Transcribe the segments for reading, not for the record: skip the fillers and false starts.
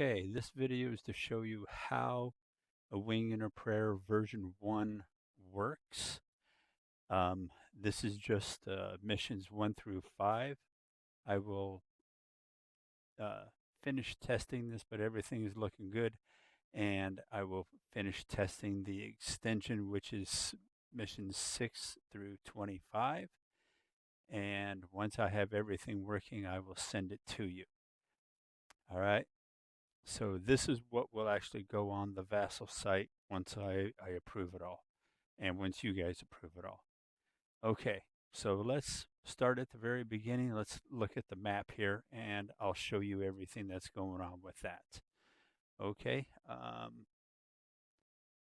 Okay, this video is to show you how A Wing in a Prayer version 1 works. This is just missions 1 through 5. I will uh, finish testing this, but everything is looking good. And I will finish testing the extension, which is missions 6 through 25. And once I have everything working, I will send it to you. All right. So this is what will actually go on the vassal site once I approve it all, and once you guys approve it all. Okay, so let's start at the very beginning. Let's look at the map here, and I'll show you everything that's going on with that. Okay,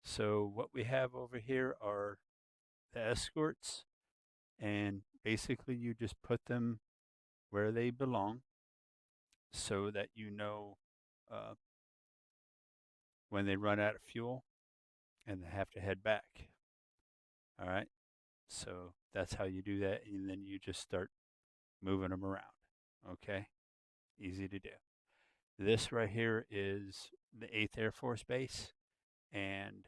so what we have over here are the escorts, and basically you just put them where they belong so that you know uh, when they run out of fuel and they have to head back. All right. So that's how you do that. And then you just start moving them around. Okay. Easy to do. This right here is the 8th Air Force Base and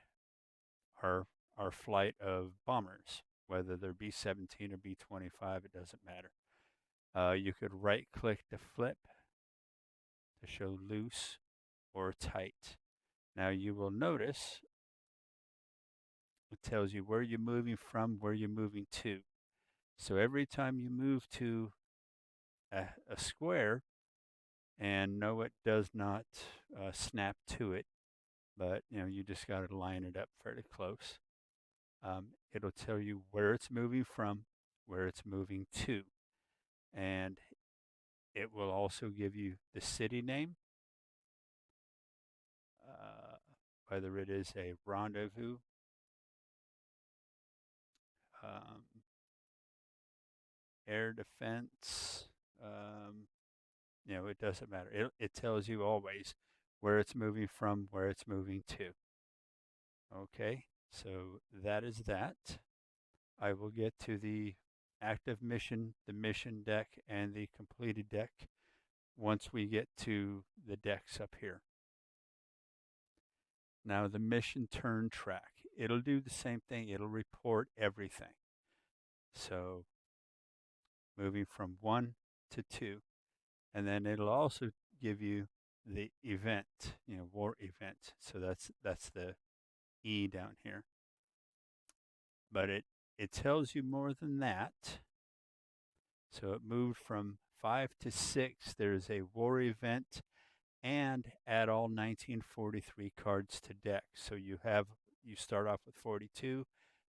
our, our flight of bombers, whether they're B-17 or B-25, it doesn't matter. You could right click to flip to show loose or tight. Now you will notice it tells you where you're moving from, where you're moving to. So every time you move to a square, and no, it does not snap to it, but you just got to line it up fairly close. It'll tell you where it's moving from, where it's moving to, and it will also give you the city name, uh, whether it is a rendezvous, um, air defense. It doesn't matter. It tells you always where it's moving from, where it's moving to. Okay, so that is that. I will get to the active mission, the mission deck, and the completed deck once we get to the decks up here. Now the mission turn track. It'll do the same thing. It'll report everything. So moving from 1 to 2. And then it'll also give you the event, war event. So that's the E down here. But it tells you more than that. So it moved from 5 to 6. There's a war event and add all 1943 cards to deck. So you start off with 42.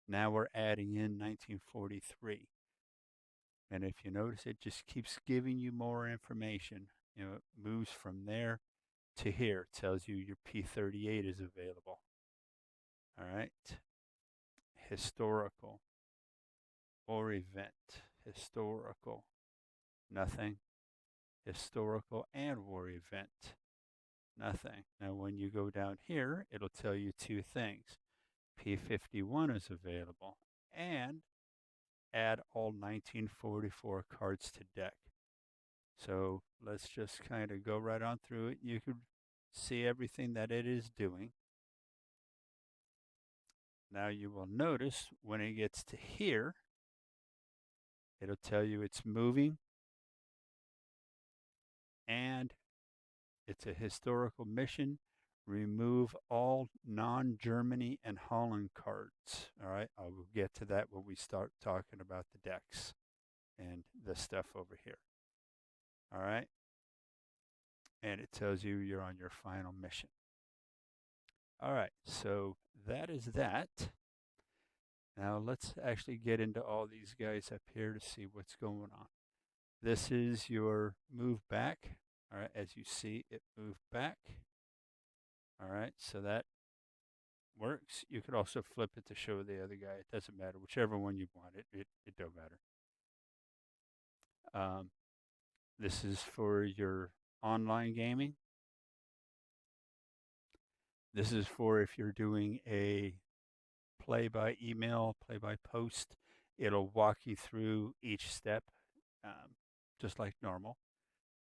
Now we're adding in 1943. And if you notice, it just keeps giving you more information. It moves from there to here. It tells you your P38 is available. All right. Historical. War event. Historical. Nothing. Historical and war event. Nothing. Now when you go down here, it'll tell you two things. P51 is available and add all 1944 cards to deck. So let's just kind of go right on through it. You can see everything that it is doing. Now you will notice when it gets to here, it'll tell you it's moving and it's a historical mission. Remove all non-Germany and Holland cards. All right, I will get to that when we start talking about the decks and the stuff over here. All right, and it tells you you're on your final mission. All right, so that is that. Now let's actually get into all these guys up here to see what's going on. This is your move back. All right, as you see, it moved back. All right, so that works. You could also flip it to show the other guy. It doesn't matter. Whichever one you want, it don't matter. This is for your online gaming. This is for if you're doing a play by email, play by post. It'll walk you through each step, just like normal.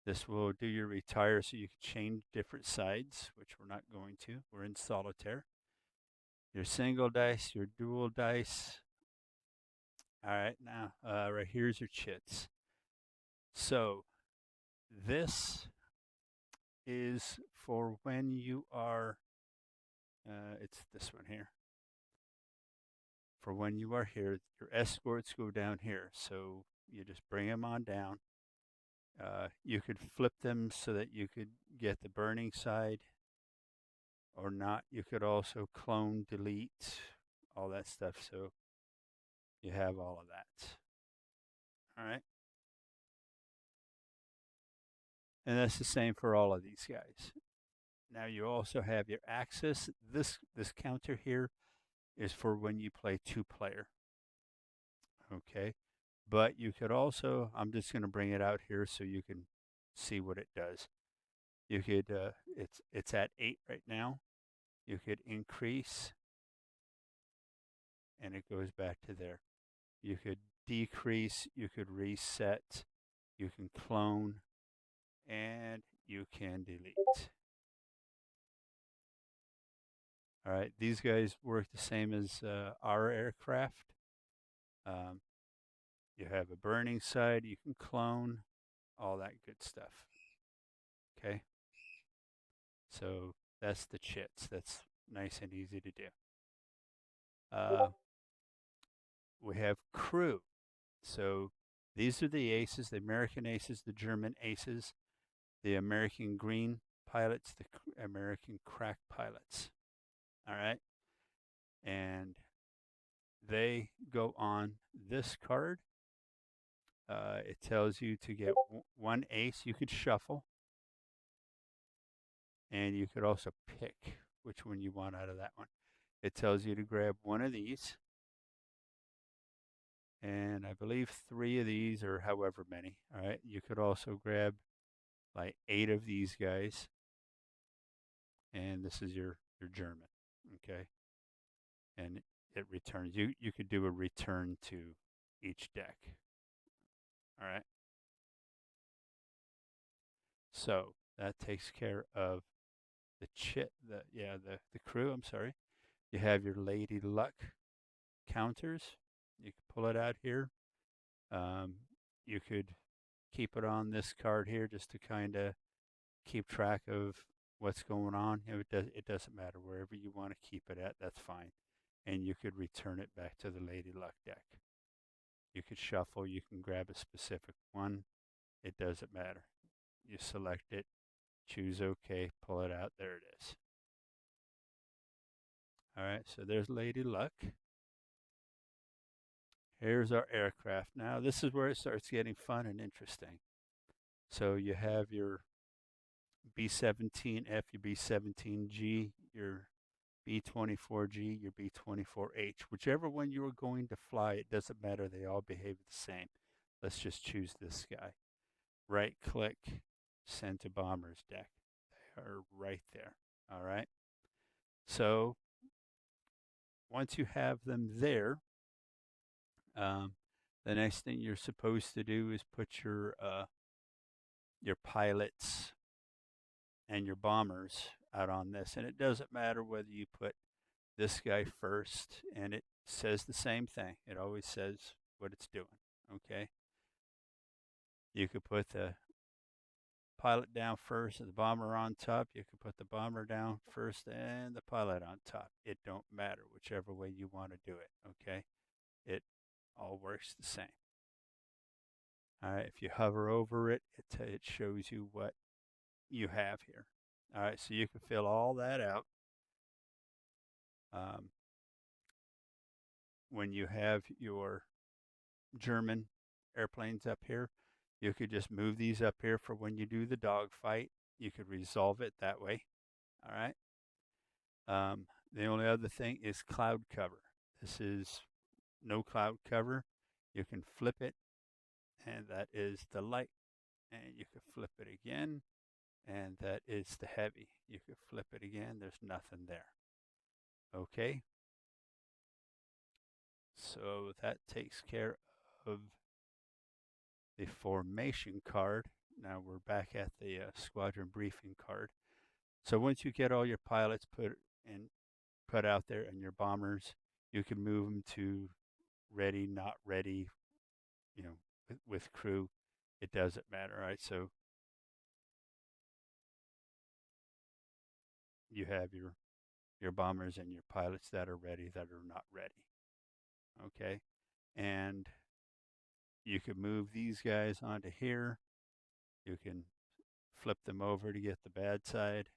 This will do your retire so you can change different sides, which we're not going to. We're in solitaire. Your single dice, your dual dice. All right, now right here's your chits. So this is for when you are, it's this one here. For when you are here, your escorts go down here. So you just bring them on down. You could flip them so that you could get the burning side or not. You could also clone, delete, all that stuff. So you have all of that. All right. And that's the same for all of these guys. Now you also have your axis. This counter here is for when you play 2-player. Okay. But you could also, I'm just going to bring it out here so you can see what it does. You could, it's at 8 right now. You could increase, and it goes back to there. You could decrease, you could reset, you can clone, and you can delete. All right, these guys work the same as our aircraft. You have a burning side, you can clone, all that good stuff. Okay, so that's the chits. That's nice and easy to do. We have crew. So these are the aces, the American aces, the German aces, the American green pilots, the American crack pilots. All right. And they go on this card. It tells you to get one ace. You could shuffle. And you could also pick which one you want out of that one. It tells you to grab one of these. And I believe 3 of these or however many. All right. You could also grab like 8 of these guys. And this is your German. Okay. And it returns. You could do a return to each deck. All right. So that takes care of the the crew. I'm sorry. You have your Lady Luck counters. You can pull it out here. You could keep it on this card here just to kind of keep track of what's going on. It doesn't matter wherever you want to keep it at. That's fine, and you could return it back to the Lady Luck deck. You could shuffle. You can grab a specific one. It doesn't matter. You select it, choose OK, pull it out. There it is. All right, so there's Lady Luck. Here's our aircraft. Now, this is where it starts getting fun and interesting. So you have your B-17F, your B-17G, your B-24G, your B-24H. Whichever one you are going to fly, it doesn't matter. They all behave the same. Let's just choose this guy. Right click, send to bomber's deck. They are right there. All right. So once you have them there, the next thing you're supposed to do is put your pilots and your bombers out on this. And it doesn't matter whether you put this guy first, and it says the same thing. It always says what it's doing. Okay. You could put the pilot down first and the bomber on top. You could put the bomber down first and the pilot on top. It don't matter, whichever way you want to do it. Okay. It all works the same. All right. If you hover over it, it shows you what you have here. All right. So you can fill all that out. When you have your German airplanes up here, you could just move these up here for when you do the dogfight. You could resolve it that way. All right. The only other thing is cloud cover. This is no cloud cover. You can flip it, and that is the light. And you can flip it again, and that is the heavy. You can flip it again. There's nothing there. Okay. So that takes care of the formation card. now we're back at the squadron briefing card. So once you get all your pilots put out there and your bombers, you can move them to ready, not ready, with crew. It doesn't matter, right? So you have your bombers and your pilots that are ready, that are not ready. Okay, and you can move these guys onto here. You can flip them over to get the bad side.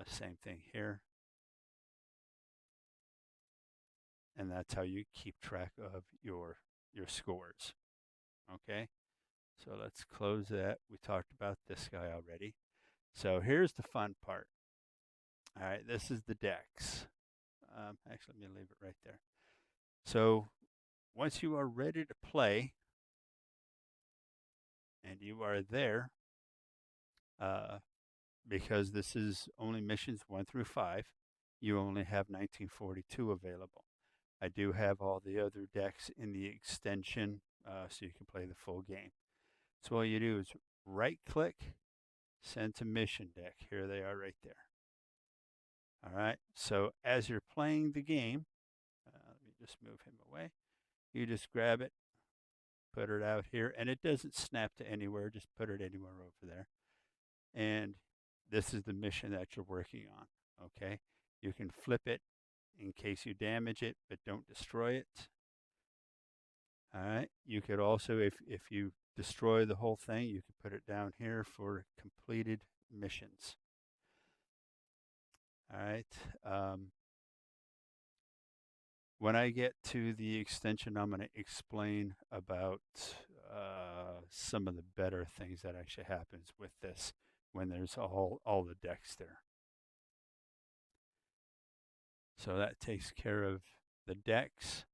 Same thing here. And that's how you keep track of your scores. Okay, so let's close that. We talked about this guy already. So here's the fun part. All right, this is the decks. Actually, let me leave it right there. So once you are ready to play and you are there, because this is only missions 1 through 5, you only have 1942 available. I do have all the other decks in the extension, so you can play the full game. So all you do is right click, send to mission deck. Here they are right there. All right, so as you're playing the game, let me just move him away. You just grab it, put it out here, and it doesn't snap to anywhere. Just put it anywhere over there. And this is the mission that you're working on, okay? You can flip it in case you damage it, but don't destroy it. All right, you could also, if you destroy the whole thing, you could put it down here for completed missions. All right. When I get to the extension, I'm going to explain about some of the better things that actually happens with this when there's all the decks there. So that takes care of the decks.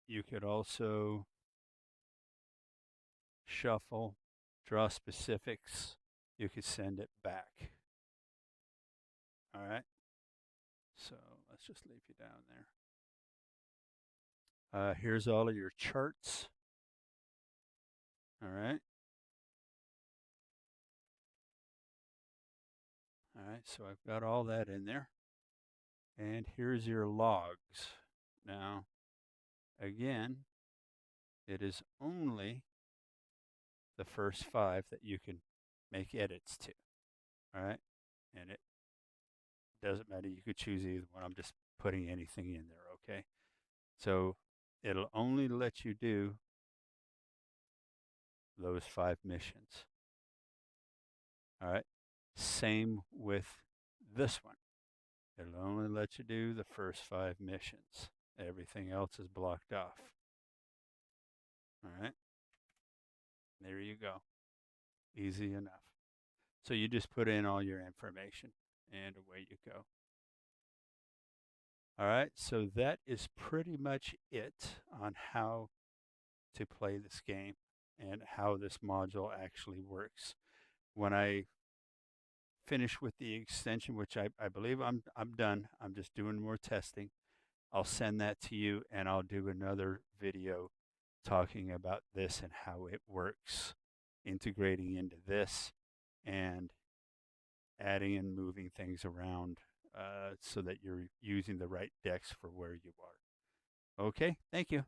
You could also shuffle, draw specifics. You could send it back. All right. So let's just leave you down there. Here's all of your charts. All right. All right. So I've got all that in there. And here's your logs. Now, again, it is only the first 5 that you can make edits to. All right. And it doesn't matter. You could choose either one. I'm just putting anything in there. Okay. So it'll only let you do those 5 missions. All right. Same with this one. It'll only let you do the first 5 missions. Everything else is blocked off. All right. There you go. Easy enough. So you just put in all your information and away you go. All right. So that is pretty much it on how to play this game and how this module actually works. When I finish with the extension, which I believe I'm done. I'm just doing more testing. I'll send that to you and I'll do another video talking about this and how it works, integrating into this and adding and moving things around so that you're using the right decks for where you are. Okay, thank you.